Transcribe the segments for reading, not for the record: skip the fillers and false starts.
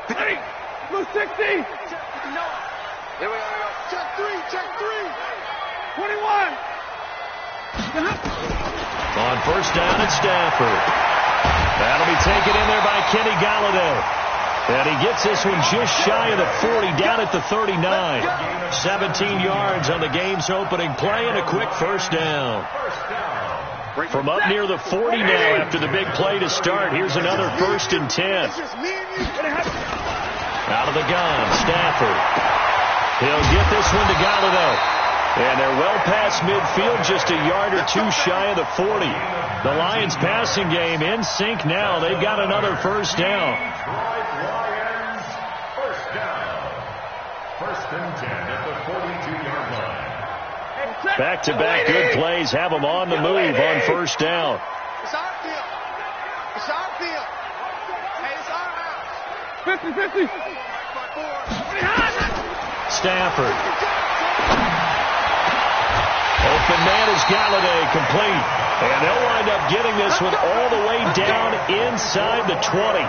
Hey, blue 60. Here we go. Check three. 21. On first down, it's Stafford. That'll be taken in there by Kenny Galladay. And he gets this one just shy of the 40, down at the 39. 17 yards on the game's opening play and a quick first down. From up near the 40 now after the big play to start. Here's another 1st and 10. Out of the gun, Stafford. He'll get this one to Galladay. And they're well past midfield, just a yard or two shy of the 40. The Lions passing game in sync now. They've got another first down. First and 10 at the 42-yard line. Back-to-back good plays have them on the move on first down. It's our field. Hey, it's our house. 50. Stafford. Open man is Galladay, complete. And they'll wind up getting this one all the way down inside the 20.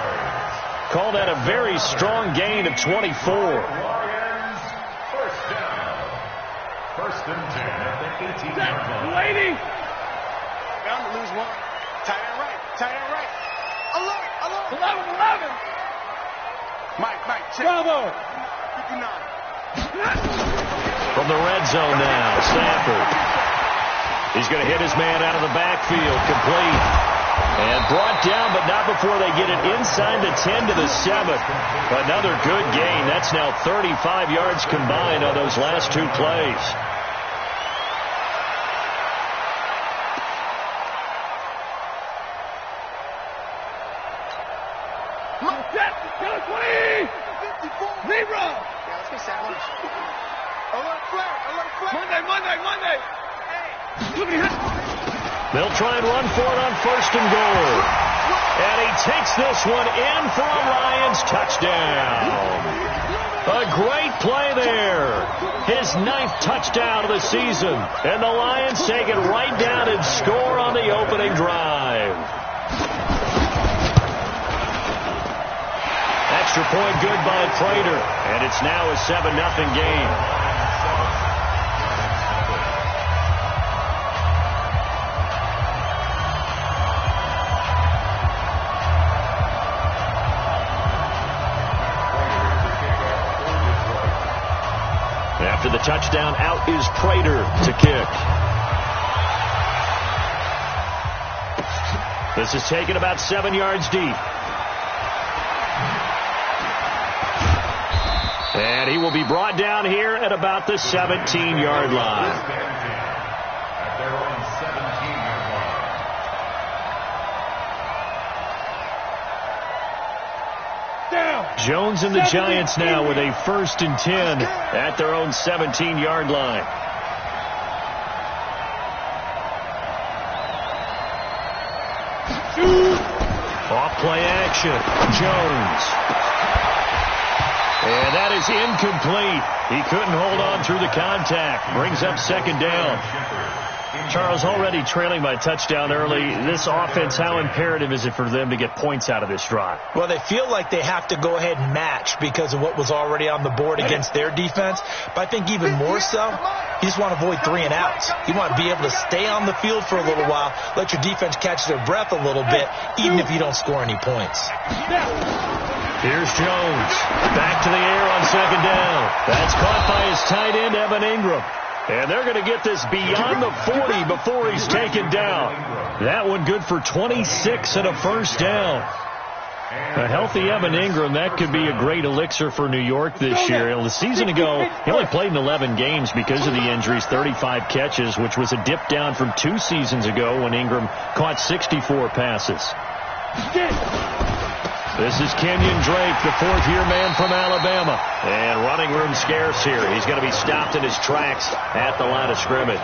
Call that a very strong gain of 24. First and 10 at the 18-yard line. Waiting. Bound to lose one. Tight end right. 11. 11. Mike, check. Bravo. 59. From the red zone now, Stafford. He's going to hit his man out of the backfield, complete. And brought down, but not before they get it inside the 10 to the 7. Another good gain. That's now 35 yards combined on those last two plays. They'll try and run for it on 1st and goal. And he takes this one in for a Lions touchdown. A great play there. His 9th touchdown of the season. And the Lions take it right down and score on the opening drive. Extra point good by Prater. And it's now a 7-0 game. After the touchdown, out is Prater to kick. This is taken about 7 yards deep. And he will be brought down here at about the 17-yard line. Jones and the Giants now with a 1st and 10 at their own 17-yard line. Off play action. Jones. And that is incomplete. He couldn't hold on through the contact. Brings up 2nd down. Charles, already trailing by touchdown early. This offense, how imperative is it for them to get points out of this drive? Well, they feel like they have to go ahead and match because of what was already on the board against their defense. But I think even more so, you just want to avoid 3 and outs. You want to be able to stay on the field for a little while, let your defense catch their breath a little bit, even if you don't score any points. Here's Jones. Back to the air on 2nd down. That's caught by his tight end, Evan Ingram. And they're going to get this beyond the 40 before he's taken down. That one good for 26 and a first down. A healthy Evan Ingram, that could be a great elixir for New York this year. The season ago, he only played in 11 games because of the injuries, 35 catches, which was a dip down from 2 seasons ago when Ingram caught 64 passes. This is Kenyon Drake, the 4th-year man from Alabama. And running room scarce here. He's going to be stopped in his tracks at the line of scrimmage.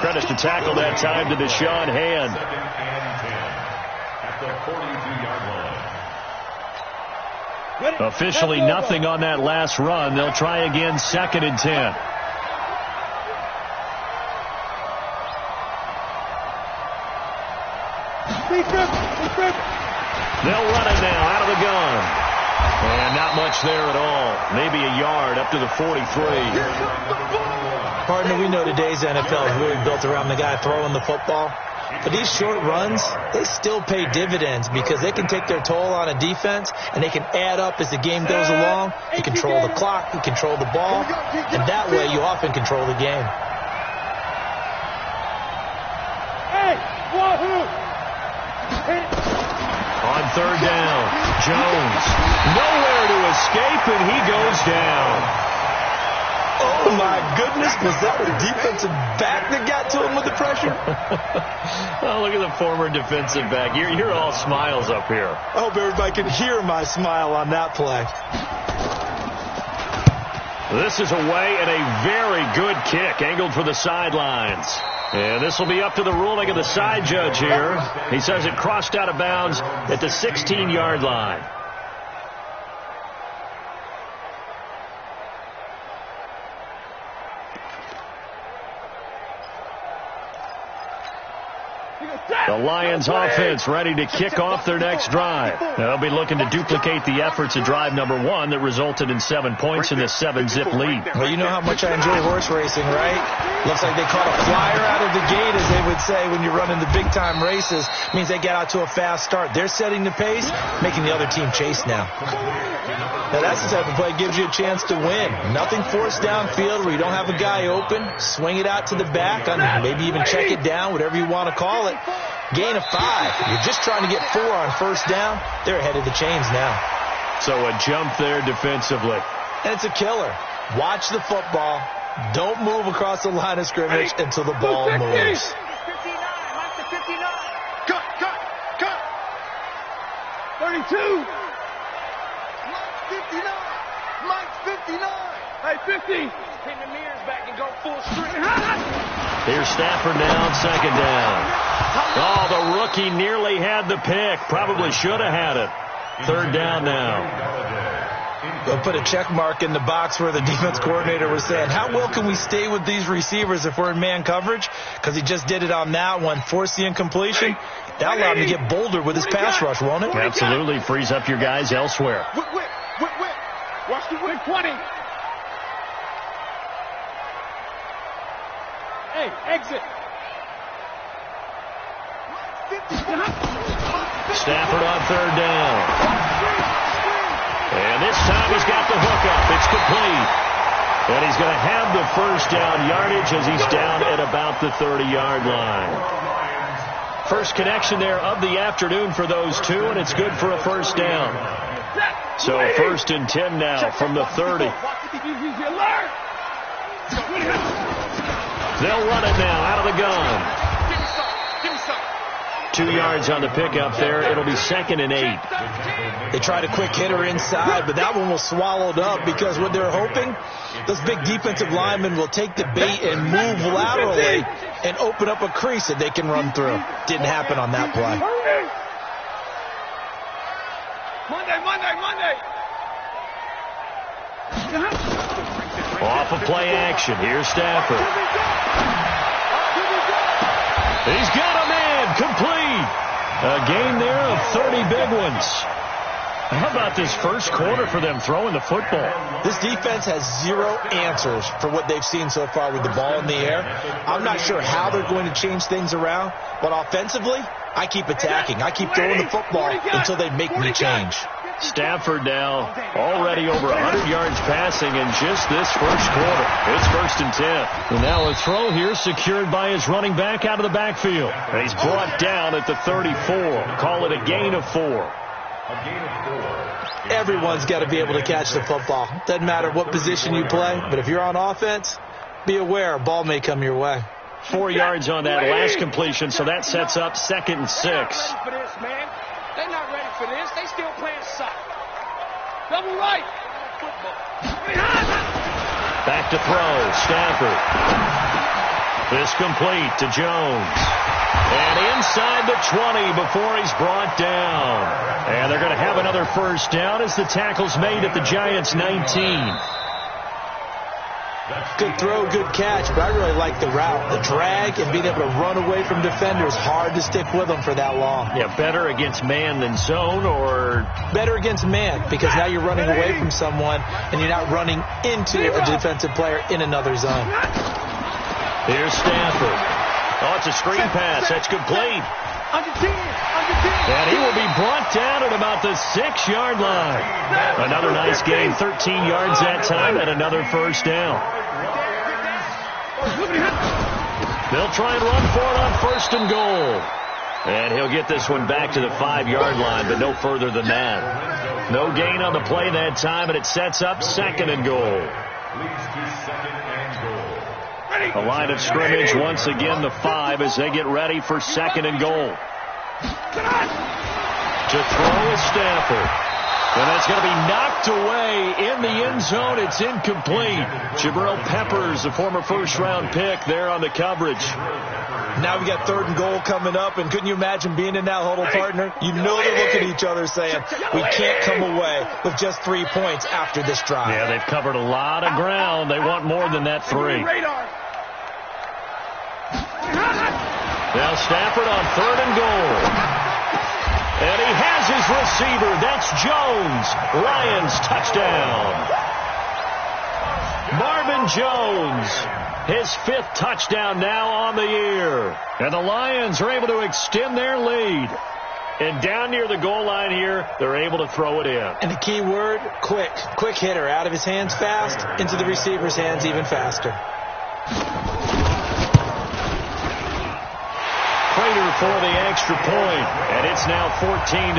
Credit to tackle that time to Deshaun Hand. Officially nothing on that last run. They'll try again 2nd and 10. They'll run it now out of the gun. And not much there at all. Maybe a yard up to the 43. Partner, we know today's NFL is really built around the guy throwing the football. But these short runs, they still pay dividends because they can take their toll on a defense, and they can add up as the game goes along. You control the clock, you control the ball, and that way you often control the game. Hey, wahoo! On third down, Jones. Nowhere to escape, and he goes down. Oh, my goodness. Was that a defensive back that got to him with the pressure? Oh, look at the former defensive back. You're all smiles up here. I hope everybody can hear my smile on that play. This is away and a very good kick, angled for the sidelines. And this will be up to the ruling of the side judge here. He says it crossed out of bounds at the 16-yard line. The Lions offense ready to kick off their next drive. They'll be looking to duplicate the efforts of drive number 1 that resulted in 7 points in this 7-zip lead. Well, you know how much I enjoy horse racing, right? Looks like they caught a flyer out of the gate, as they would say when you're running the big-time races. Means they get out to a fast start. They're setting the pace, making the other team chase now. Now, that's the type of play that gives you a chance to win. Nothing forced downfield where you don't have a guy open. Swing it out to the back, maybe even check it down, whatever you want to call it. Gain of 5. You're just trying to get 4 on first down. They're ahead of the chains now. So a jump there defensively. And it's a killer. Watch the football. Don't move across the line of scrimmage until the ball moves. 32. 59. Mike's 59. Hey, 50. Pin the mirrors back and go full strength. Here's Stafford now on second down. Oh, the rookie nearly had the pick. Probably should have had it. Third down now. They'll put a check mark in the box where the defense coordinator was saying, how well can we stay with these receivers if we're in man coverage? Because he just did it on that one. Forced the incompletion. That allowed him to get bolder with his pass rush, won't it? Absolutely. Frees up your guys elsewhere. Whip. Watch the whip. 20. Hey, exit. Stafford on third down. And this time he's got the hook up. It's complete. And he's going to have the first down yardage as he's down at about the 30-yard line. First connection there of the afternoon for those two, and it's good for a first down. So 1st and 10 now from the 30. They'll run it now out of the gun. 2 yards on the pickup there. It'll be 2nd and 8. They tried a quick hitter inside, but that one was swallowed up because what they're hoping, those big defensive linemen will take the bait and move laterally and open up a crease that they can run through. Didn't happen on that play. Monday. Off of play action. Here's Stafford. He's got a man. Complete. A gain there of 30 big ones. How about this first quarter for them throwing the football? This defense has 0 answers for what they've seen so far with the ball in the air. I'm not sure how they're going to change things around, but offensively, I keep attacking. I keep throwing the football until they make me change. Stafford now already over 100 yards passing in just this first quarter. It's 1st and 10. And now a throw here secured by his running back out of the backfield. And he's brought down at the 34. Call it a gain of 4. Everyone's got to be able to catch the football. Doesn't matter what position you play, but if you're on offense, be aware a ball may come your way. 4 yards on that last completion, so that sets up 2nd and 6. They're not ready for this. They still playing soccer. Double right. Back to throw. Stafford. This complete to Jones. And inside the 20 before he's brought down. And they're going to have another first down as the tackle's made at the Giants' 19. Good throw, good catch, but I really like the route. The drag and being able to run away from defenders, hard to stick with them for that long. Yeah, better against man than zone, or? Better against man, because now you're running away from someone and you're not running into a defensive player in another zone. Here's Stafford. Oh, it's a screen pass. That's complete. And he will be brought down at about the 6-yard line. Another nice gain, 13 yards that time, and another first down. They'll try and run for it on 1st and goal. And he'll get this one back to the 5-yard line, but no further than that. No gain on the play that time, and it sets up 2nd and goal. The line of scrimmage once again the 5 as they get ready for 2nd and goal. To throw is Stafford. And that's going to be knocked away in the end zone. It's incomplete. Jabril Peppers, a former first-round pick, there on the coverage. Now we got 3rd and goal coming up, and couldn't you imagine being in that huddle, partner? You know they're looking at each other saying, we can't come away with just 3 points after this drive. Yeah, they've covered a lot of ground. They want more than that 3. Now Stafford on 3rd and goal. And he has his receiver. That's Jones. Lions touchdown. Marvin Jones, his 5th touchdown now on the year. And the Lions are able to extend their lead. And down near the goal line here, they're able to throw it in. And the key word, quick. Quick hitter. Out of his hands fast, into the receiver's hands even faster. Prater for the extra point, and it's now 14-0.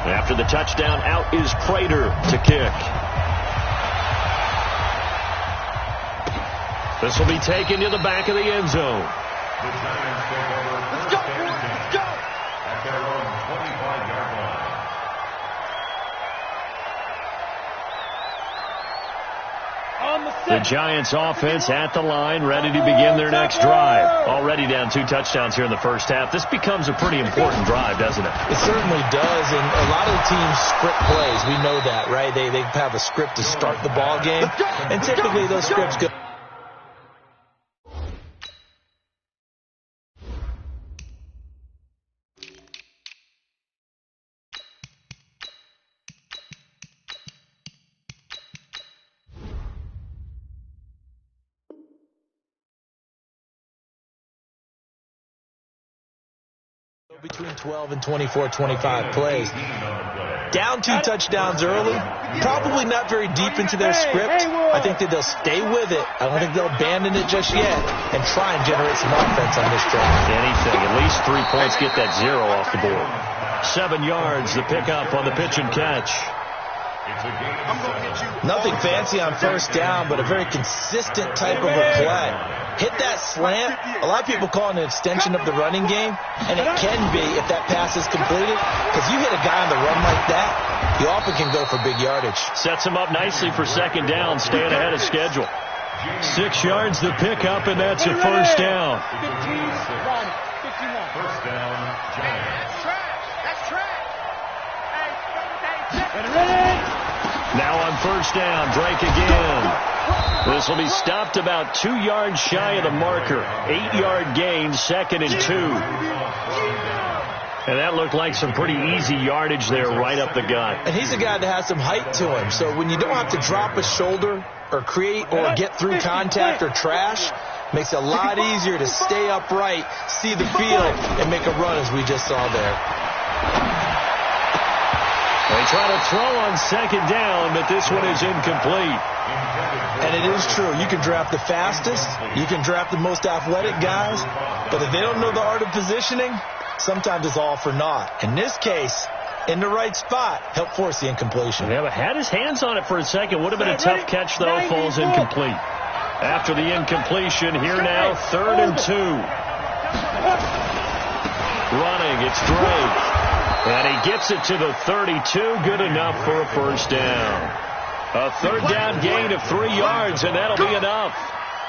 After the touchdown, out is Prater to kick. This will be taken to the back of the end zone. Let's go, let's go. At their own 25-yard line. The Giants offense at the line, ready to begin their next drive. Already down 2 touchdowns here in the first half. This becomes a pretty important drive, doesn't it? It certainly does, and a lot of the teams script plays. We know that, right? They have a script to start the ball game, and typically those scripts go. Between 12 and 24, 25 plays. Down 2 touchdowns early, probably not very deep into their script. I think that they'll stay with it. I don't think they'll abandon it just yet and try and generate some offense on this drive. Anything, at least 3 points, get that 0 off the board. 7 yards, the pickup on the pitch and catch. Nothing fancy on first down, but a very consistent type of a play. Hit that slant. A lot of people call it an extension of the running game, and it can be if that pass is completed, because you hit a guy on the run like that, he often can go for big yardage. Sets him up nicely for 2nd down, staying ahead of schedule. 6 yards the pickup, and that's a first down. 51. First down, Giants. That's trash. Now on first down, Drake again. This will be stopped about 2 yards shy of the marker. 8-yard gain, 2nd and 2. And that looked like some pretty easy yardage there right up the gut. And he's a guy that has some height to him. So when you don't have to drop a shoulder or create or get through contact or trash, makes it a lot easier to stay upright, see the field, and make a run as we just saw there. They try to throw on 2nd down, but this one is incomplete. And it is true. You can draft the fastest. You can draft the most athletic guys. But if they don't know the art of positioning, sometimes it's all for naught. In this case, in the right spot, helped force the incompletion. Yeah, but had his hands on it for a second. Would have been a tough catch, though. Falls incomplete. After the incompletion, here now, 3rd and 2. Running, it's Drake. And he gets it to the 32. Good enough for a first down. A 3rd down gain of 3 yards, and that'll be enough.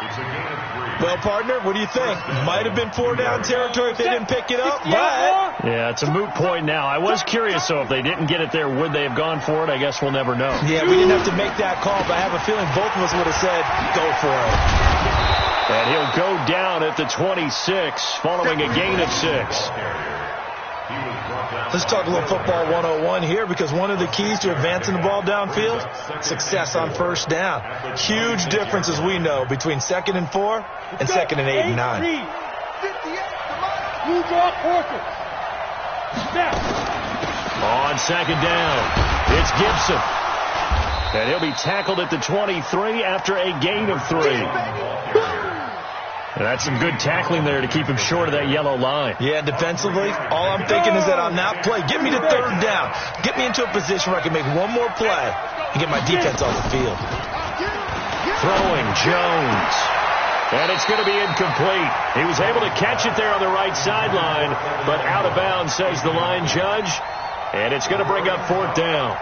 It's a gain of 3. Well, partner, what do you think? Might have been 4-down territory if they didn't pick it up, but... Yeah, it's a moot point now. I was curious, so if they didn't get it there, would they have gone for it? I guess we'll never know. Yeah, we didn't have to make that call, but I have a feeling both of us would have said, go for it. And he'll go down at the 26, following a gain of 6. Let's talk a little football 101 here, because one of the keys to advancing the ball downfield, success on first down. Huge difference, as we know, between 2nd and 4 and 2nd and 8 and 9. On 2nd down, it's Gibson. And he'll be tackled at the 23 after a gain of 3. That's some good tackling there to keep him short of that yellow line. Yeah, defensively, all I'm thinking is that on that play, get me to 3rd down. Get me into a position where I can make one more play and get my defense off the field. Throwing Jones. And it's going to be incomplete. He was able to catch it there on the right sideline, but out of bounds, says the line judge. And it's going to bring up 4th down.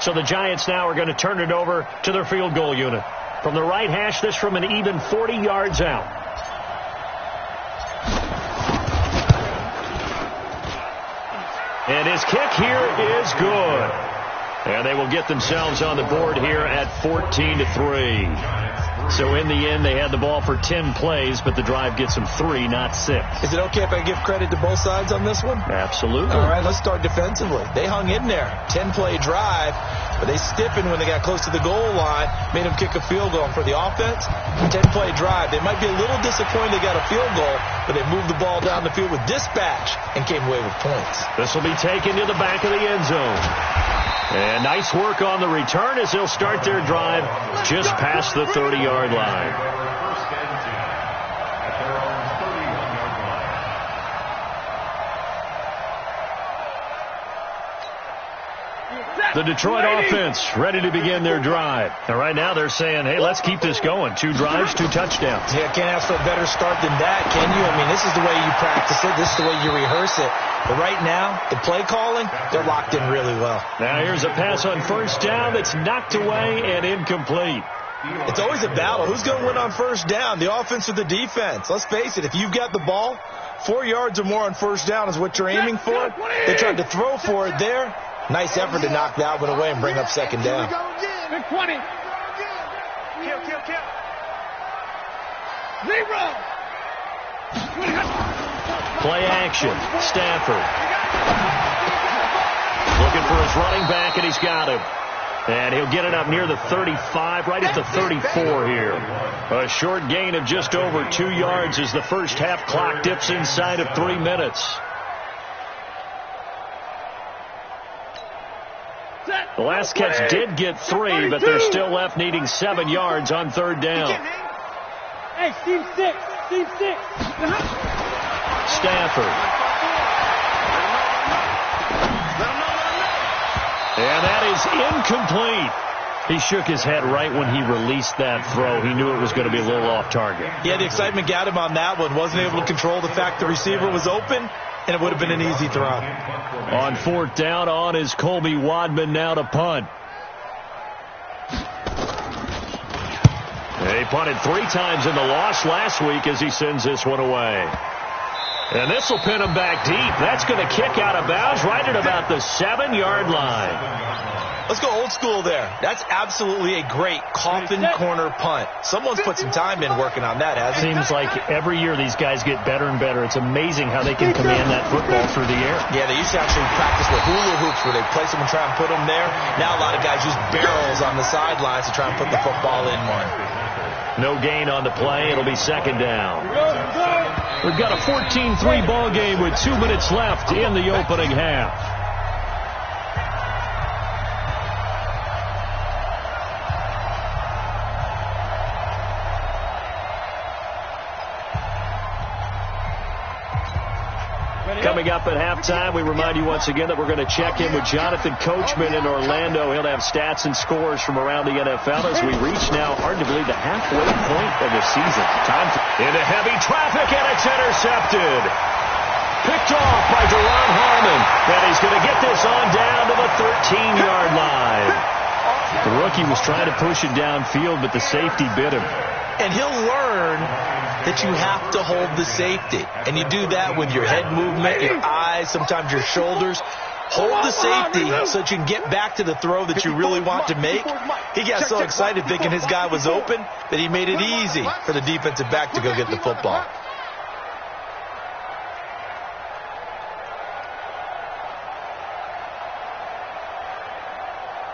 So the Giants now are going to turn it over to their field goal unit. From the right hash, this from an even 40 yards out. And his kick here is good. And they will get themselves on the board here at 14-3. So in the end, they had the ball for 10 plays, but the drive gets them 3, not 6. Is it okay if I give credit to both sides on this one? Absolutely. All right, let's start defensively. They hung in there. 10-play drive, but they stiffened when they got close to the goal line, made them kick a field goal. And for the offense, 10-play drive. They might be a little disappointed they got a field goal, but they moved the ball down the field with dispatch and came away with points. This will be taken to the back of the end zone. And nice work on the return as they'll start their drive just past the 30-yard line. First and 10 at their own 31-yard line. The Detroit offense ready to begin their drive. And right now they're saying, hey, let's keep this going. 2 drives, 2 touchdowns. Yeah, can't ask for a better start than that, can you? I mean, this is the way you practice it. This is the way you rehearse it. But right now, the play calling, they're locked in really well. Now here's a pass on first down that's knocked away and incomplete. It's always a battle. Who's going to win on first down, the offense or the defense? Let's face it, if you've got the ball, 4 yards or more on first down is what you're aiming for. They tried to throw for it there. Nice effort to knock that one away and bring up 2nd down. Big 20. Kill. 0. Play action. Stafford. Looking for his running back, and he's got him. And he'll get it up near the 35, right at the 34 here. A short gain of just over 2 yards as the first half clock dips inside of 3 minutes. The last catch did get 3, but they're still left needing 7 yards on 3rd down. Hey, Steve 6. Stafford. And that is incomplete. He shook his head right when he released that throw. He knew it was going to be a little off target. Yeah, the excitement got him on that one. Wasn't able to control the fact the receiver was open, and it would have been an easy throw. On 4th down, on is Colby Wadman now to punt. He punted 3 times in the loss last week as he sends this one away. And this will pin him back deep. That's going to kick out of bounds right at about the 7-yard line. Let's go old school there. That's absolutely a great coffin corner punt. Someone's put some time in working on that, hasn't it? Seems like every year these guys get better and better. It's amazing how they can command that football through the air. Yeah, they used to actually practice with hula hoops where they place them and try and put them there. Now a lot of guys use barrels on the sidelines to try and put the football in one. No gain on the play. It'll be 2nd down. We've got a 14-3 ball game with 2 minutes left in the opening half. Coming up at halftime, we remind you once again that we're going to check in with Jonathan Coachman in Orlando. He'll have stats and scores from around the NFL as we reach now, hard to believe, the halfway point of the season. Time into heavy traffic, and it's intercepted. Picked off by Deron Harmon. And he's going to get this on down to the 13-yard line. The rookie was trying to push it downfield, but the safety bit him. And he'll learn that you have to hold the safety. And you do that with your head movement, your eyes, sometimes your shoulders. Hold the safety so that you can get back to the throw that you really want to make. He got so excited thinking his guy was open that he made it easy for the defensive back to go get the football.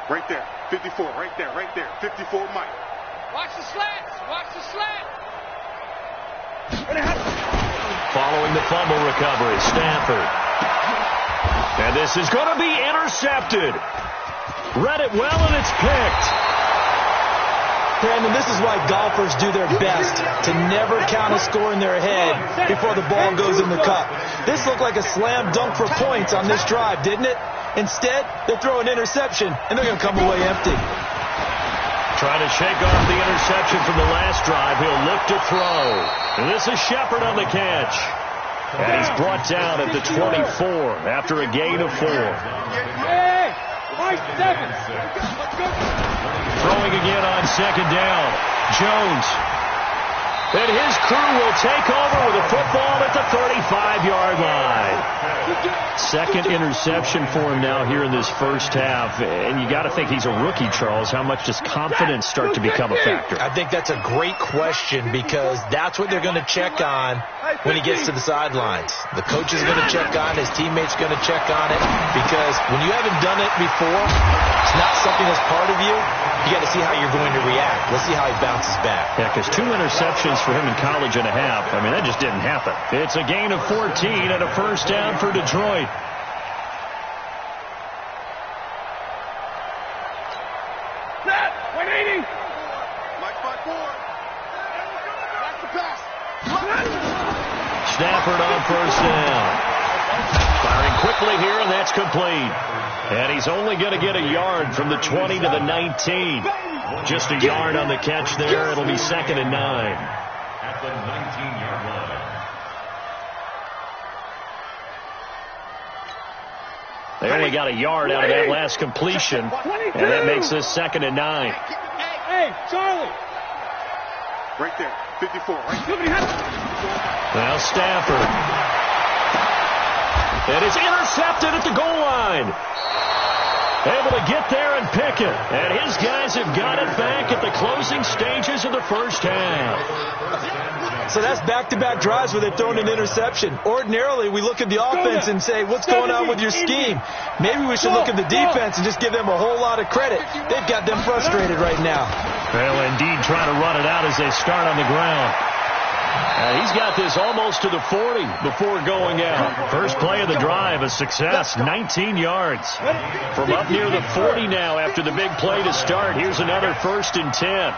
Right there, 54, right there, 54, Mike. Watch the slants. Watch the slant. Following the fumble recovery, Stafford. And this is going to be intercepted. Read it well, and it's picked. Brandon, this is why golfers do their best to never count a score in their head before the ball goes in the cup. This looked like a slam dunk for points on this drive, didn't it? Instead, they throw an interception, and they're going to come away empty. Trying to shake off the interception from the last drive. He'll look to throw. And this is Shepard on the catch. And he's brought down at the 24 after a gain of 4. Throwing again on second down. Jones. And his crew will take over with a football at the 35-yard line. Second interception for him now here in this first half. And you got to think he's a rookie, Charles. How much does confidence start to become a factor? I think that's a great question because that's what they're going to check on when he gets to the sidelines. The coach is going to check on, his teammates going to check on it, because when you haven't done it before, it's not something that's part of you. You got to see how you're going to react. Let's see how he bounces back. Yeah, because 2 interceptions for him in college and a half. I mean, that just didn't happen. It's a gain of 14 and a first down for Detroit. Set, 180. Mike 5-4. That's the pass. Stafford on first down. Firing quickly here, and that's complete. And he's only going to get a yard from the 20 to the 19. Just a yard on the catch there. It'll be 2nd and 9. At the 19-yard line. They only got a yard out of that last completion, and that makes this 2nd and 9. Hey, Charlie. Right there, 54. Right there. Now Stafford. And it's intercepted at the goal line. Able to get there and pick it. And his guys have got it back at the closing stages of the first half. So that's back-to-back drives where they're throwing an interception. Ordinarily, we look at the offense and say, what's going on with your scheme? Maybe we should look at the defense and just give them a whole lot of credit. They've got them frustrated right now. Well, indeed, trying to run it out as they start on the ground. He's got this almost to the 40 before going out. First play of the drive, a success, 19 yards. From up near the 40 now after the big play to start. Here's another 1st and 10.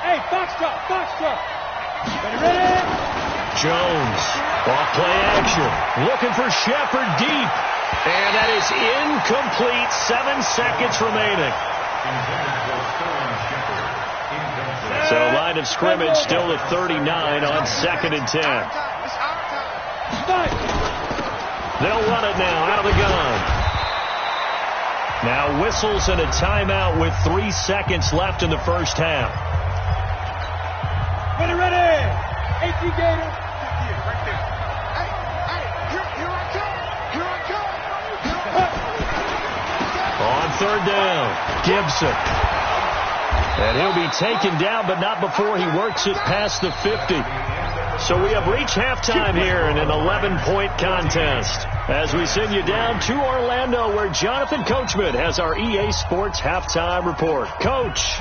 Hey, Foxtrot. Ready? Jones, off play action, looking for Shepard deep. And that is incomplete, 7 seconds remaining. So line of scrimmage still at 39 on 2nd and 10. They'll run it now out of the gun. Now whistles and a timeout with 3 seconds left in the first half. Ready. 18 Gator. Right there. Hey, here I come. On 3rd down, Gibson. And he'll be taken down, but not before he works it past the 50. So we have reached halftime here in an 11-point contest. As we send you down to Orlando, where Jonathan Coachman has our EA Sports halftime report. Coach.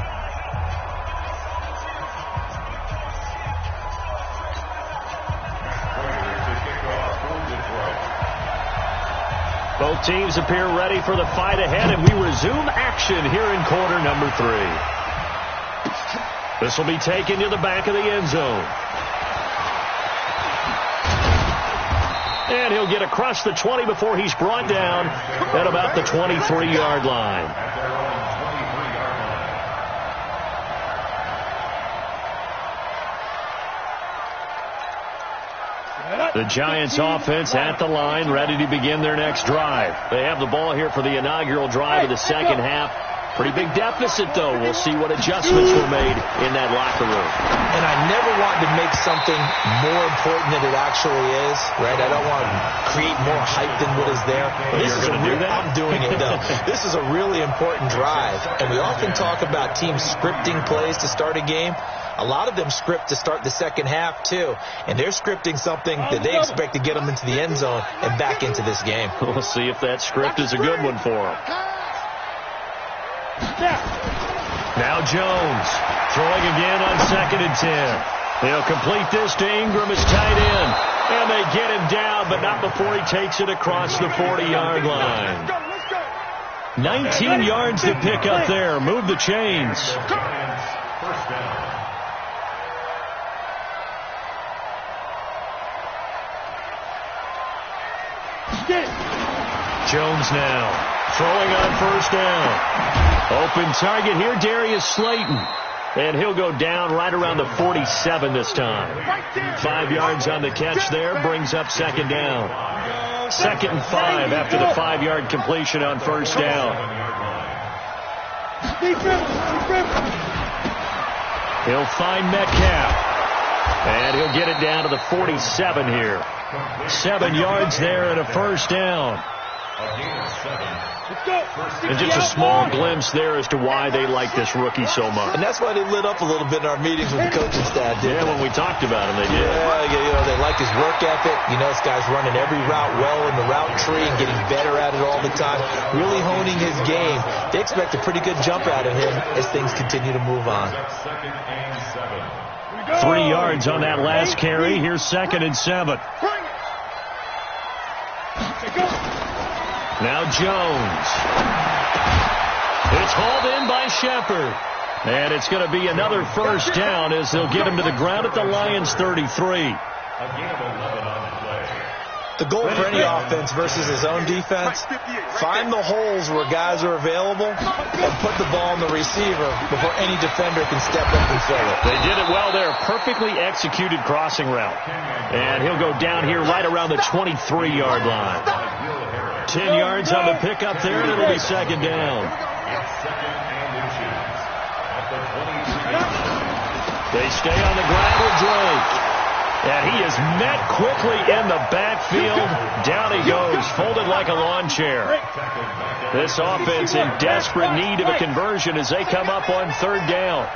Both teams appear ready for the fight ahead, and we resume action here in quarter number 3. This will be taken to the back of the end zone. And he'll get across the 20 before he's brought down at about the 23-yard line. The Giants offense at the line, ready to begin their next drive. They have the ball here for the inaugural drive of the second half. Pretty big deficit, though. We'll see what adjustments were made in that locker room. And I never want to make something more important than it actually is, right? I don't want to create more hype than what is there. You're going to do that? I'm doing it, though. This is a really important drive, and we often talk about teams scripting plays to start a game. A lot of them script to start the second half, too. And they're scripting something that they expect to get them into the end zone and back into this game. We'll see if that script is a good one for them. Now Jones throwing again on 2nd and 10. He'll complete this to Ingram as tight end. And they get him down, but not before he takes it across the 40-yard line. 19 yards to pick up there. Move the chains. First down. Jones now throwing on first down. Open target here, Darius Slayton. And he'll go down right around the 47 this time. 5 yards on the catch there, brings up second down. 2nd and 5 after the 5-yard completion on first down. He'll find Metcalf. And he'll get it down to the 47 here. 7 yards there and a first down. And just a small glimpse there as to why they like this rookie so much. And that's why they lit up a little bit in our meetings with the coaching staff. Yeah, when we talked about him, they did. Yeah, they like his work ethic. This guy's running every route well in the route tree and getting better at it all the time, really honing his game. They expect a pretty good jump out of him as things continue to move on. 3 yards on that last carry. Here's 2nd and 7. Now Jones. It's hauled in by Shepard. And it's going to be another first down as they'll get him to the ground at the Lions' 33. The goal for any offense versus his own defense, find the holes where guys are available and put the ball in the receiver before any defender can step up and fill it. They did it well there. Perfectly executed crossing route. And he'll go down here right around the 23-yard line. 10 yards on the pickup there, and it'll be second down. They stay on the ground with Drake. And he is met quickly in the backfield. Down he goes, folded like a lawn chair. This offense in desperate need of a conversion as they come up on third down.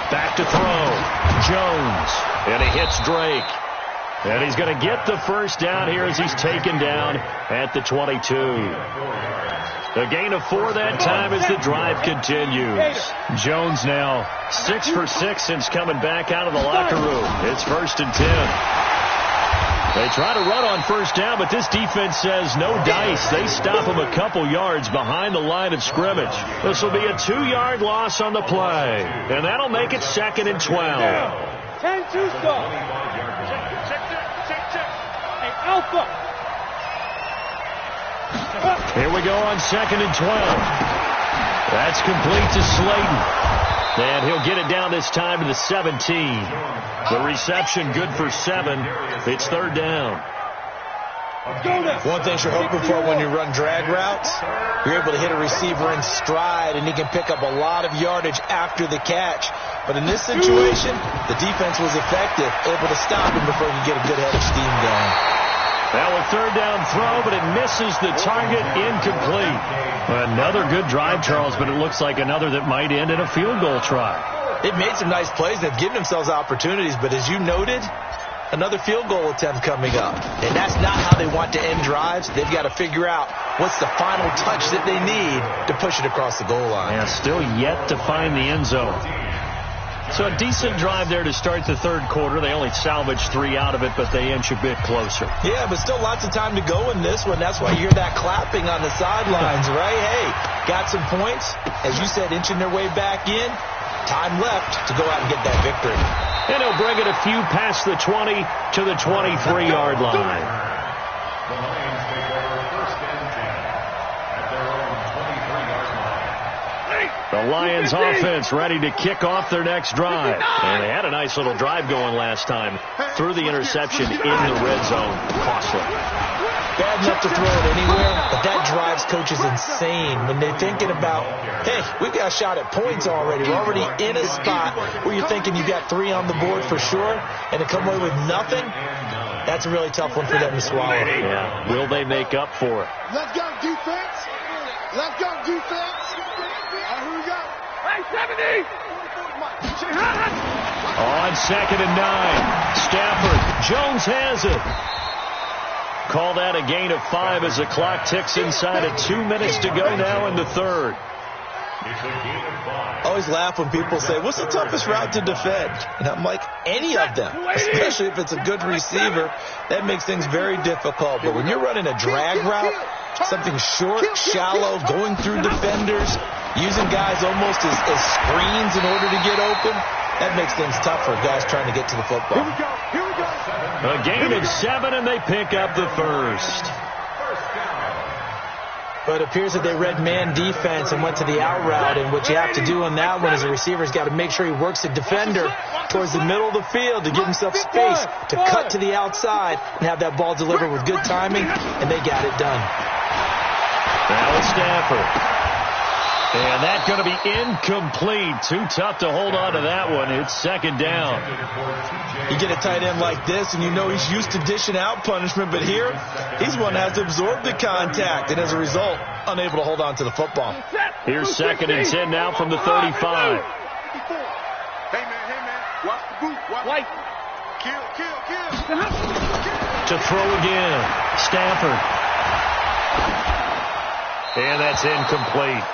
Back to throw. Jones. And he hits Drake. And he's going to get the first down here as he's taken down at the 22. A gain of 4 that time as the drive continues. Jones now 6 for 6 since coming back out of the locker room. It's 1st and 10. They try to run on first down, but this defense says no dice. They stop him a couple yards behind the line of scrimmage. This will be a 2-yard loss on the play. And that'll make it 2nd and 12. 10-2 stop. Hey, Alpha. Here we go on 2nd and 12. That's complete to Slayton. And he'll get it down this time to the 17. The reception good for 7. It's third down. One thing you're hoping for when you run drag routes, you're able to hit a receiver in stride, and he can pick up a lot of yardage after the catch. But in this situation, the defense was effective, able to stop him before he could get a good head of steam going. Now a third down throw, but it misses the target, incomplete. Another good drive, Charles, but it looks like another that might end in a field goal try. They've made some nice plays. They've given themselves opportunities, but as you noted, another field goal attempt coming up. And that's not how they want to end drives. They've got to figure out what's the final touch that they need to push it across the goal line. Yeah, still yet to find the end zone. So a decent drive there to start the third quarter. They only salvaged 3 out of it, but they inch a bit closer. Yeah, but still lots of time to go in this one. That's why you hear that clapping on the sidelines, right? Hey, got some points. As you said, inching their way back in. time left to go out and get that victory. And he'll bring it a few past the 20 to the 23-yard line. The Lions take over first and 10 at their own 23-yard line. The Lions offense ready to kick off their next drive. And they had a nice little drive going last time. Threw the interception in the red zone. Costly. Bad enough to throw it anywhere, but that drives coaches insane when they're thinking about, hey, we got a shot at points already. We're already in a spot where you're thinking you got 3 on the board for sure, and to come away with nothing, that's a really tough one for them to swallow. Yeah. Will they make up for it? Let's go, defense. Let's go, defense. Here we go. Hey, 70! On 2nd and 9. Stafford. Jones has it. Call that a gain of 5 as the clock ticks inside of 2 minutes to go now in the third. It's a gain of 5. I always laugh when people say, what's the toughest route to defend? And I'm like, any of them, especially if it's a good receiver. That makes things very difficult. But when you're running a drag route, something short, shallow, going through defenders, using guys almost as screens in order to get open, that makes things tough for guys trying to get to the football. Here we go. Here we go. A gain of 7, and they pick up the first. But it appears that they read man defense and went to the out route, and what you have to do on that one as a receiver's got to make sure he works the defender towards the middle of the field to give himself space to cut to the outside and have that ball delivered with good timing, and they got it done. Now it's Stafford. And that's going to be incomplete. Too tough to hold on to that one. It's 2nd down. You get a tight end like this, and you know he's used to dishing out punishment, but here, he's one that has to absorb the contact, and as a result, unable to hold on to the football. Here's 2nd and 10 now from the 35. Hey, man. Watch the boot. Watch. Kill. To throw again. Stafford. And that's incomplete.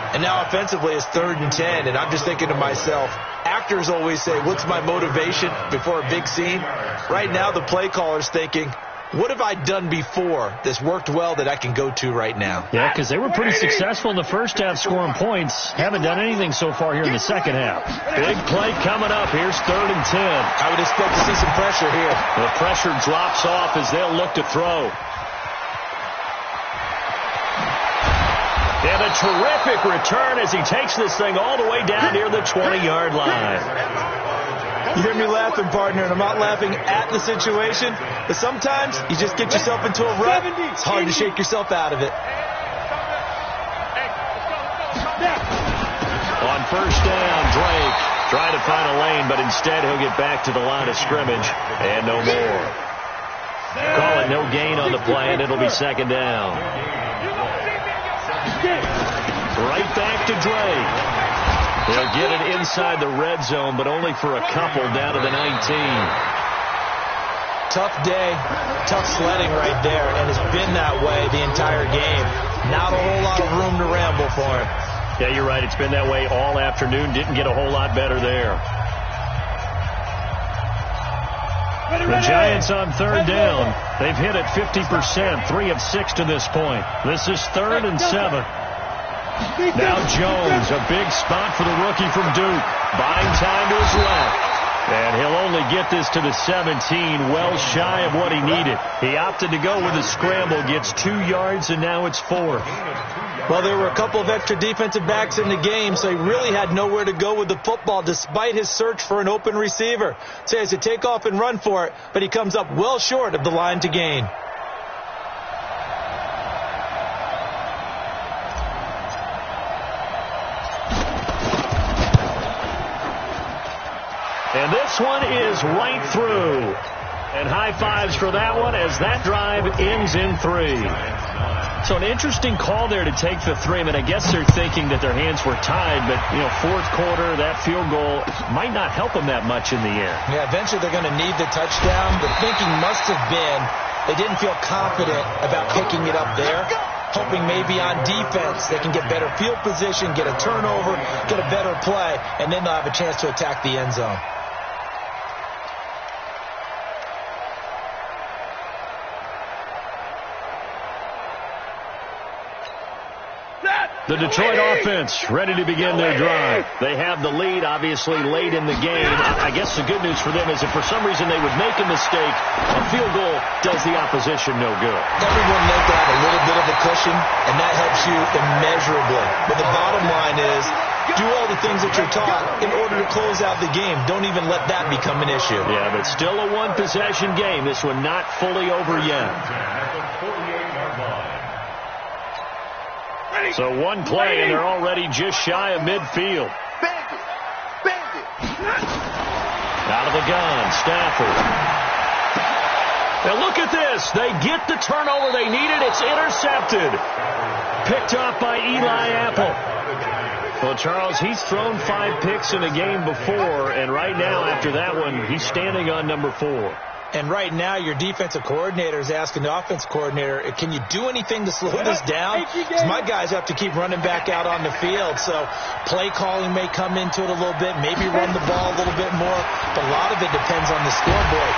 And now offensively it's 3rd and 10, and I'm just thinking to myself, actors always say, what's my motivation before a big scene? Right now the play caller's thinking, what have I done before that's worked well that I can go to right now? Yeah, because they were pretty successful in the first half scoring points. Haven't done anything so far here in the second half. Big play coming up. Here's 3rd and 10. I would expect to see some pressure here. The pressure drops off as they'll look to throw. And a terrific return as he takes this thing all the way down near the 20-yard line. You hear me laughing, partner, and I'm not laughing at the situation, but sometimes you just get yourself into a rut. It's hard to shake yourself out of it. On 1st down, Drake trying to find a lane, but instead he'll get back to the line of scrimmage and no more. Call it no gain on the play, and it'll be 2nd down. Right back to Drake. They'll get it inside the red zone, but only for a couple down to the 19. Tough day, tough sledding right there, and it's been that way the entire game. Not a whole lot of room to ramble for him. Yeah, you're right. It's been that way all afternoon. Didn't get a whole lot better there. The Giants on 3rd down. They've hit it 50%, 3 of 6 to this point. This is 3rd and 7. Now Jones, a big spot for the rookie from Duke. Buying time to his left. And he'll only get this to the 17, well shy of what he needed. He opted to go with a scramble, gets 2 yards, and now it's 4th. Well, there were a couple of extra defensive backs in the game, so he really had nowhere to go with the football despite his search for an open receiver. So he has to take off and run for it, but he comes up well short of the line to gain. And this one is right through. And high fives for that one as that drive ends in 3. So an interesting call there to take the 3. I mean, I guess they're thinking that their hands were tied, but, 4th quarter, that field goal might not help them that much in the end. Yeah, eventually they're going to need the touchdown. The thinking must have been they didn't feel confident about picking it up there, hoping maybe on defense they can get better field position, get a turnover, get a better play, and then they'll have a chance to attack the end zone. Set! The Detroit offense ready to begin their drive. They have the lead, obviously, late in the game. I guess the good news for them is if for some reason they would make a mistake, a field goal does the opposition no good. Everyone knows to have a little bit of a cushion, and that helps you immeasurably. But the bottom line is, do all the things that you're taught in order to close out the game. Don't even let that become an issue. Yeah, but still a one-possession game. This one not fully over yet. So one play, and they're already just shy of midfield. Out of the gun, Stafford. Now look at this. They get the turnover they needed. It's intercepted. Picked off by Eli Apple. Well, Charles, he's thrown 5 picks in a game before, and right now after that one, he's standing on number 4. And right now, your defensive coordinator is asking the offensive coordinator, can you do anything to slow this down? Because my guys have to keep running back out on the field. So play calling may come into it a little bit, maybe run the ball a little bit more. But a lot of it depends on the scoreboard.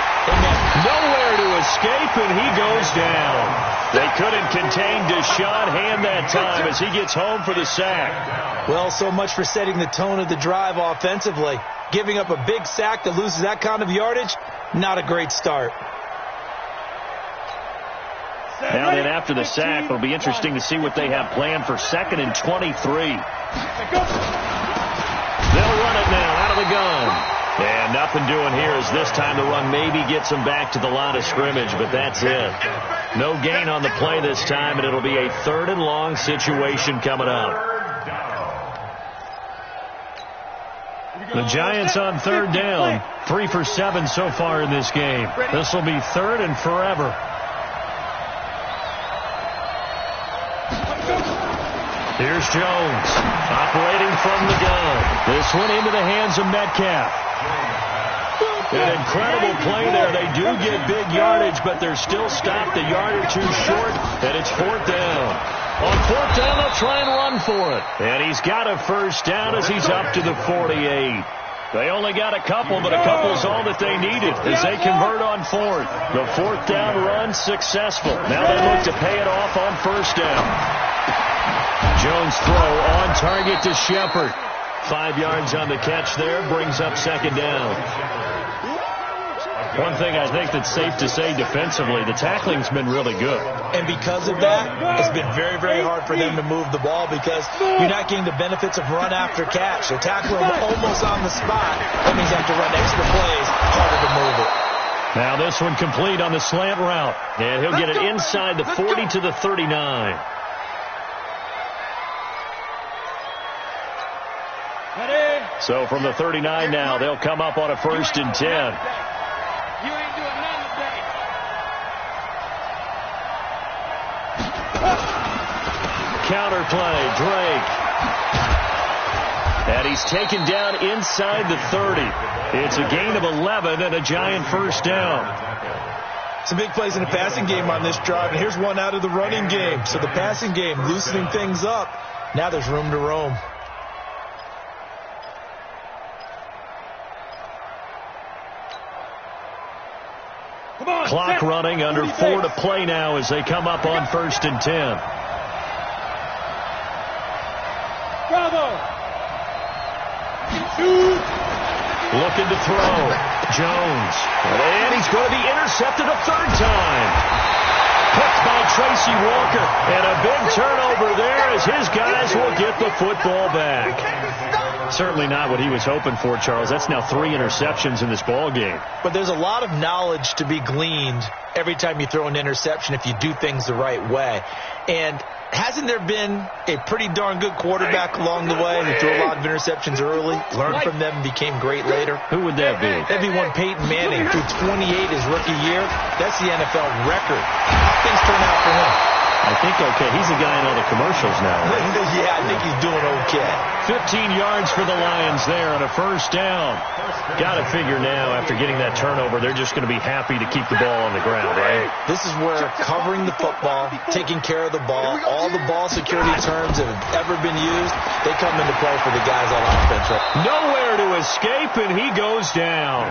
Nowhere to escape, and he goes down. They couldn't contain Deshaun Hand that time as he gets home for the sack. Well, so much for setting the tone of the drive offensively. Giving up a big sack that loses that kind of yardage, not a great start. Now then, after the sack, it'll be interesting to see what they have planned for 2nd and 23. They'll run it now out of the gun. And nothing doing here as this time the run maybe gets them back to the line of scrimmage, but that's it. No gain on the play this time, and it'll be a 3rd and long situation coming up. The Giants on 3rd down, 3 for 7 so far in this game. This will be 3rd and forever. Here's Jones, operating from the gun. This one into the hands of Metcalf. An incredible play there. They do get big yardage, but they're still stopped a yard or two short, and it's 4th down. On 4th down, they'll try and run for it. And he's got a 1st down as he's up to the 48. They only got a couple, but a couple's all that they needed as they convert on 4th. The 4th down run successful. Now they look to pay it off on 1st down. Jones throw on target to Shepard. 5 yards on the catch there, brings up 2nd down. One thing I think that's safe to say defensively, the tackling's been really good. And because of that, it's been very, very hard for them to move the ball because you're not getting the benefits of run after catch. They're tackling them almost on the spot. That means they have to run extra plays, harder to move it. Now this one complete on the slant route. And he'll get it inside the 40 to the 39. So from the 39 now, they'll come up on a 1st and 10. You ain't doing nothing today. Counter play, Drake. And he's taken down inside the 30. It's a gain of 11 and a Giant 1st down. Some big plays in the passing game on this drive, and here's one out of the running game. So the passing game loosening things up. Now there's room to roam. Clock running, under 4 to play now as they come up on 1st and 10. Bravo. Looking to throw. Jones. And he's going to be intercepted a 3rd time. Picked by Tracy Walker. And a big turnover there as his guys will get the football back. Certainly not what he was hoping for, Charles. That's now 3 interceptions in this ball game. But there's a lot of knowledge to be gleaned every time you throw an interception if you do things the right way. And hasn't there been a pretty darn good quarterback along the way who threw a lot of interceptions early, learned from them, and became great later? Who would that be? That'd be one Peyton Manning, threw 28 his rookie year. That's the NFL record. How things turn out for him? I think okay. He's the guy in all the commercials now, right? Yeah, I think he's doing okay. 15 yards for the Lions there on a 1st down. Got to figure now, after getting that turnover, they're just going to be happy to keep the ball on the ground, right? This is where covering the football, taking care of the ball, all the ball security terms that have ever been used, they come into play for the guys on offense. Right? Nowhere to escape, and he goes down.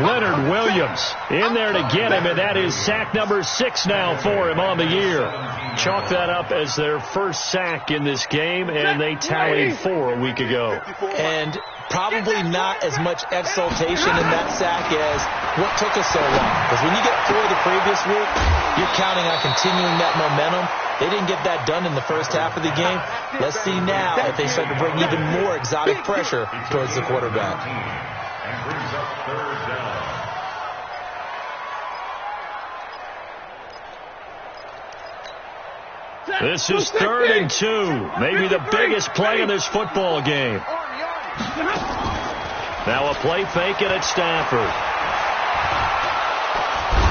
Leonard Williams in there to get him, and that is sack number 6 now for him on the year. chalk that up as their first sack in this game, and they tallied 4 a week ago. And probably not as much exultation in that sack as what took us so long. Because when you get 4 the previous week, you're counting on continuing that momentum. They didn't get that done in the first half of the game. Let's see now if they start to bring even more exotic pressure towards the quarterback. And brings up 3rd down. This is 3rd and 2, maybe the biggest play in this football game. Now a play fake and it's Stafford.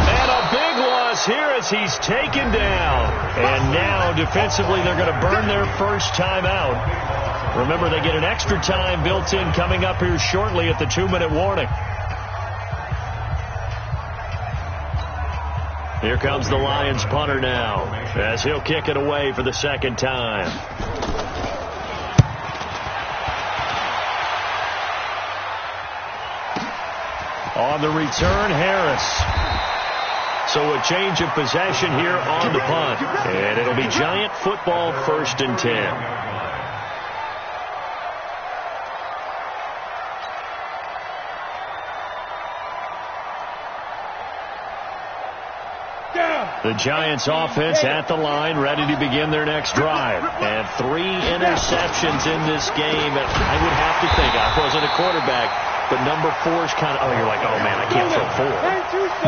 And a big loss here as he's taken down. And now defensively they're going to burn their first timeout. Remember, they get an extra time built in coming up here shortly at the 2-minute warning. Here comes the Lions punter now as he'll kick it away for the second time. On the return, Harris. So a change of possession here on the punt. And it'll be Giant football, 1st and 10. The Giants offense at the line, ready to begin their next drive. And 3 interceptions in this game. And I would have to think, I wasn't a quarterback, but number 4 is kind of, you're like, oh man, I can't throw 4.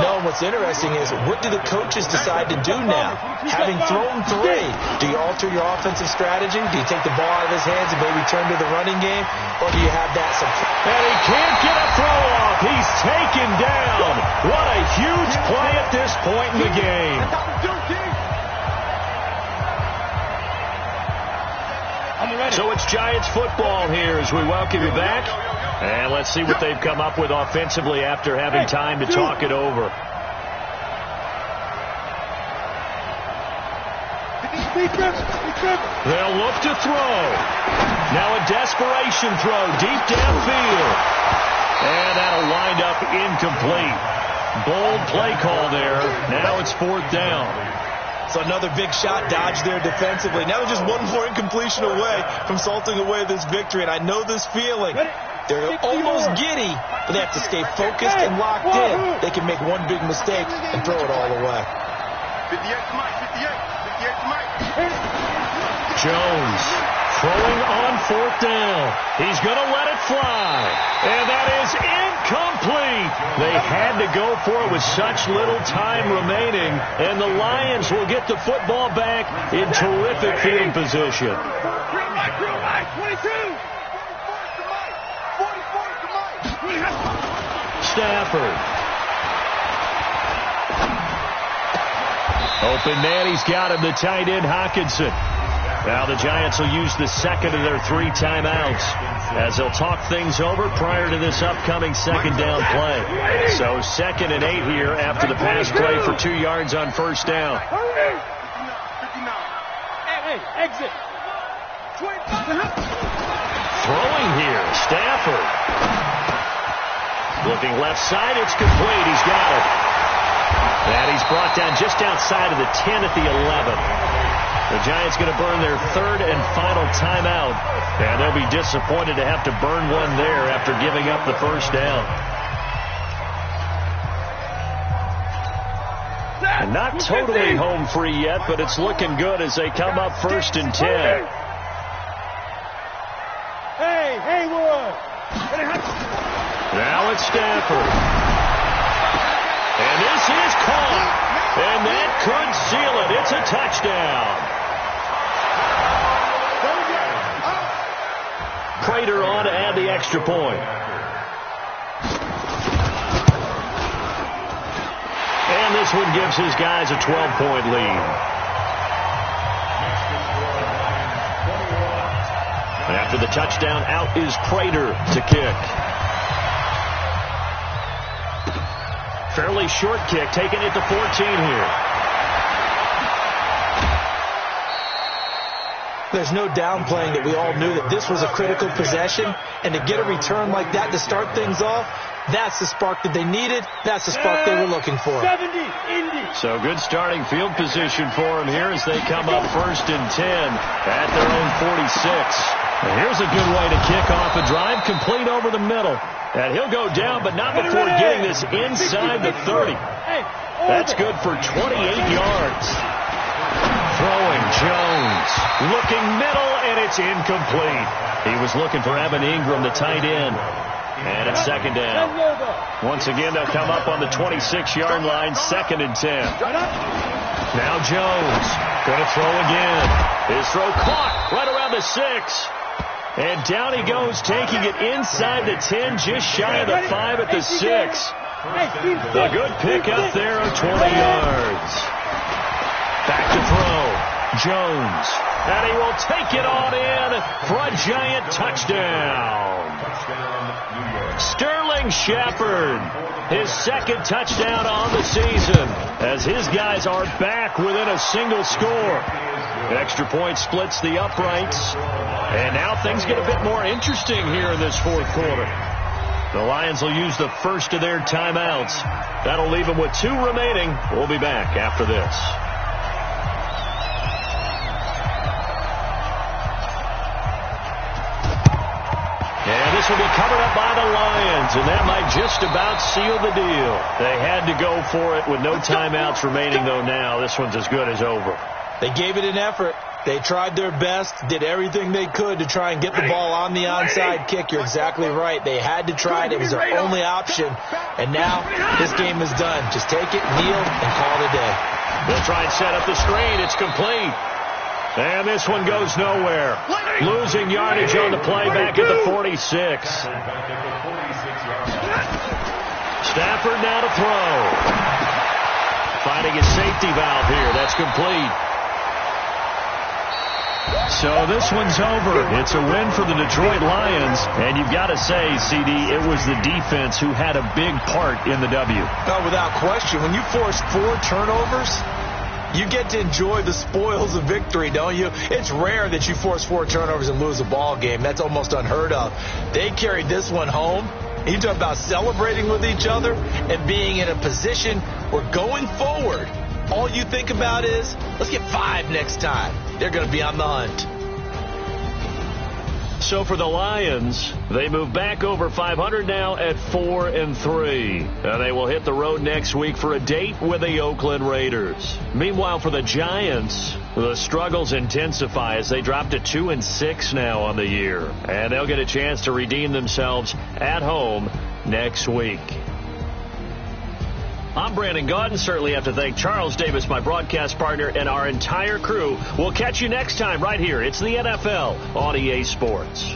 No, what's interesting is, what do the coaches decide to do now? Having thrown 3, do you alter your offensive strategy? Do you take the ball out of his hands and maybe turn to the running game? Or do you have that support? And he can't get a throw off. He's taken down. What a huge play at this point in the game. So it's Giants football here as we welcome you back. And let's see what they've come up with offensively after having time to talk it over. They'll look to throw. Now a desperation throw deep downfield. And that'll wind up incomplete. Bold play call there. Now it's 4th down. So another big shot dodged there defensively. Now they're just one more incompletion away from salting away this victory. And I know this feeling. They're almost giddy, but they have to stay focused and locked in. They can make one big mistake and throw it all away. 58 to Mike, 58 to Mike. Jones throwing on 4th down. He's going to let it fly. And that is incomplete. They had to go for it with such little time remaining. And the Lions will get the football back in terrific field position. 22. Stafford. Open man, he's got him, the tight end Hockenson. Now the Giants will use the second of their 3 timeouts as they'll talk things over prior to this upcoming 2nd down play. So 2nd and 8 here after the pass play for 2 yards on 1st down. Hey, exit. Throwing here, Stafford. Looking left side, it's complete. He's got it. And he's brought down just outside of the 10 at the 11. The Giants going to burn their 3rd and final timeout. And they'll be disappointed to have to burn one there after giving up the 1st down. And not totally home free yet, but it's looking good as they come up 1st and 10. Hey, Haywood. Now it's Stafford. And this is caught. And that could seal it. It's a touchdown. Prater on to add the extra point. And this one gives his guys a 12-point lead. After the touchdown, out is Prater to kick. Fairly short kick, taking it to 14 here. There's no downplaying that we all knew that this was a critical possession, and to get a return like that to start things off, That's the spark that they needed. That's the spark they were looking for. 70, Indy. So good starting field position for them here as they come up 1st and 10 at their own 46. And here's a good way to kick off a drive, complete over the middle. And he'll go down, but not before getting this inside the 30. That's good for 28 yards. Throwing Jones. Looking middle, and it's incomplete. He was looking for Evan Ingram, the tight end. And it's 2nd down. Once again, they'll come up on the 26-yard line, 2nd and 10. Now Jones going to throw again. His throw caught right around the 6. And down he goes, taking it inside the 10, just shy of the 5 at the 6. A good pick up there of 20 yards. Back to throw. Jones. And he will take it on in for a giant touchdown. Sterling Shepard, his 2nd touchdown on the season, as his guys are back within a single score. Extra point splits the uprights, and now things get a bit more interesting here in this 4th quarter. The Lions will use the first of their timeouts. That'll leave them with 2 remaining. We'll be back after this. And this will be covered up by the Lions, and that might just about seal the deal. They had to go for it with no timeouts remaining, though now this one's as good as over. They gave it an effort. They tried their best, did everything they could to try and get the ball on the onside kick. You're exactly right. They had to try it. It was their only option. And now this game is done. Just take it, kneel, and call it a day. They'll try and set up the screen. It's complete. And this one goes nowhere. Losing yardage on the play back at the 46. Stafford now to throw. Finding his safety valve here. That's complete. So this one's over. It's a win for the Detroit Lions. And you've got to say, CD, it was the defense who had a big part in the W. No, without question. When you force 4 turnovers, you get to enjoy the spoils of victory, don't you? It's rare that you force 4 turnovers and lose a ball game. That's almost unheard of. They carried this one home. You talk about celebrating with each other and being in a position where going forward, all you think about is, let's get 5 next time. They're going to be on the hunt. So for the Lions, they move back over 500 now at 4-3. And they will hit the road next week for a date with the Oakland Raiders. Meanwhile, for the Giants, the struggles intensify as they drop to 2-6 now on the year. And they'll get a chance to redeem themselves at home next week. I'm Brandon Gaudin. Certainly have to thank Charles Davis, my broadcast partner, and our entire crew. We'll catch you next time right here. It's the NFL on EA Sports.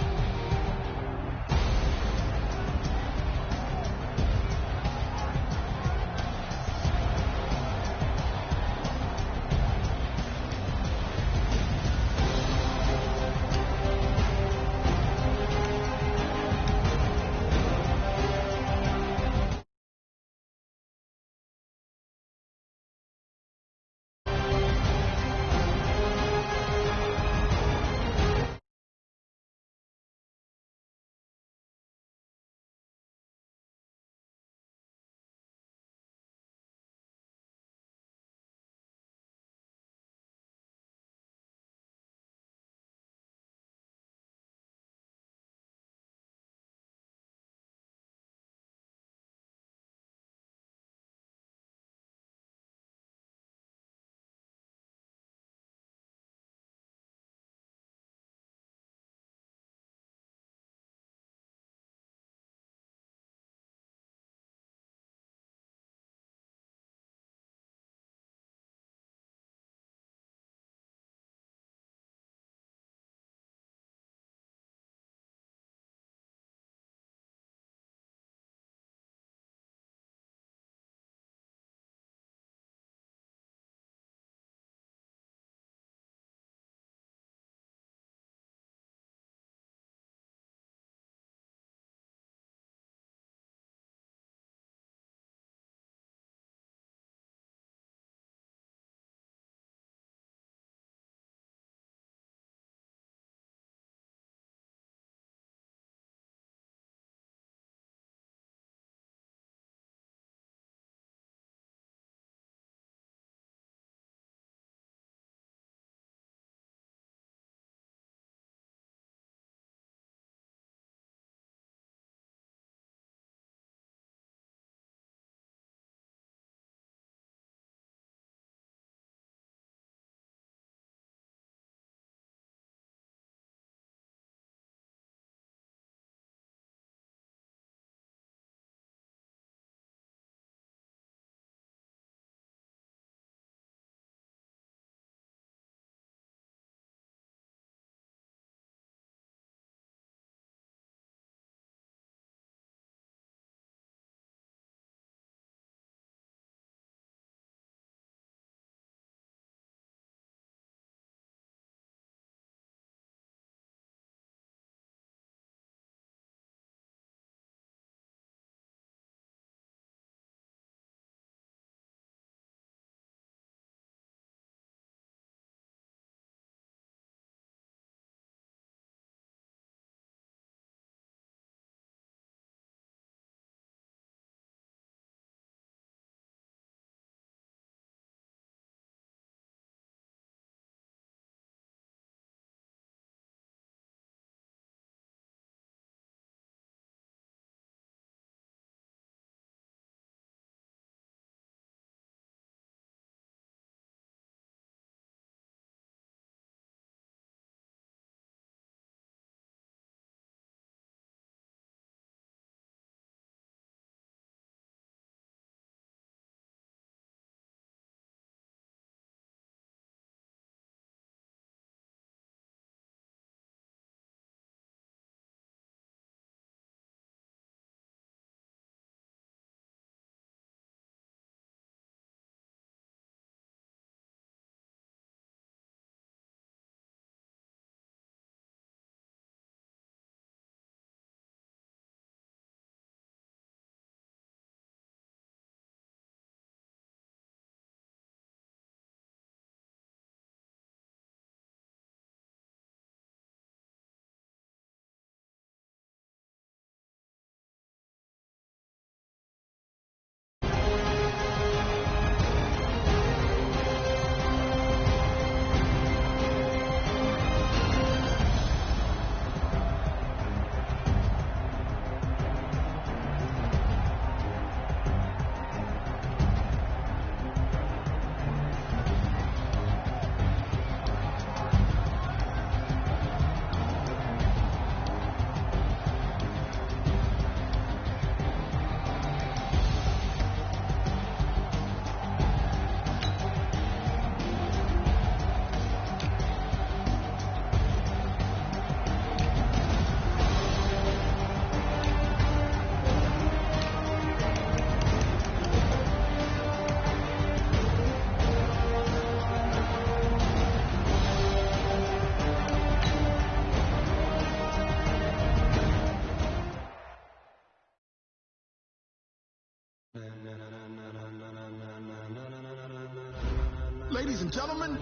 Ladies and gentlemen,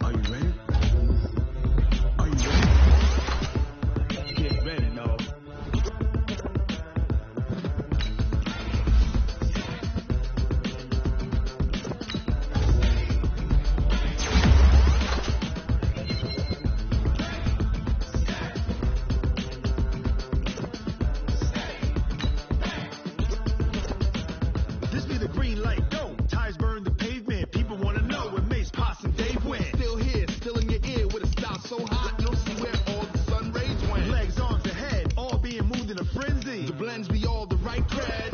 are you ready? Are you ready? Get ready, no. This be the green light, go. Tires burn the pavement. People want to know where Mace, Pops, and Dave went. Still here, still in your ear with a style so hot. You don't see where all the sun rays went. Legs, arms, and head, all being moved in a frenzy. The blends be all the right cred.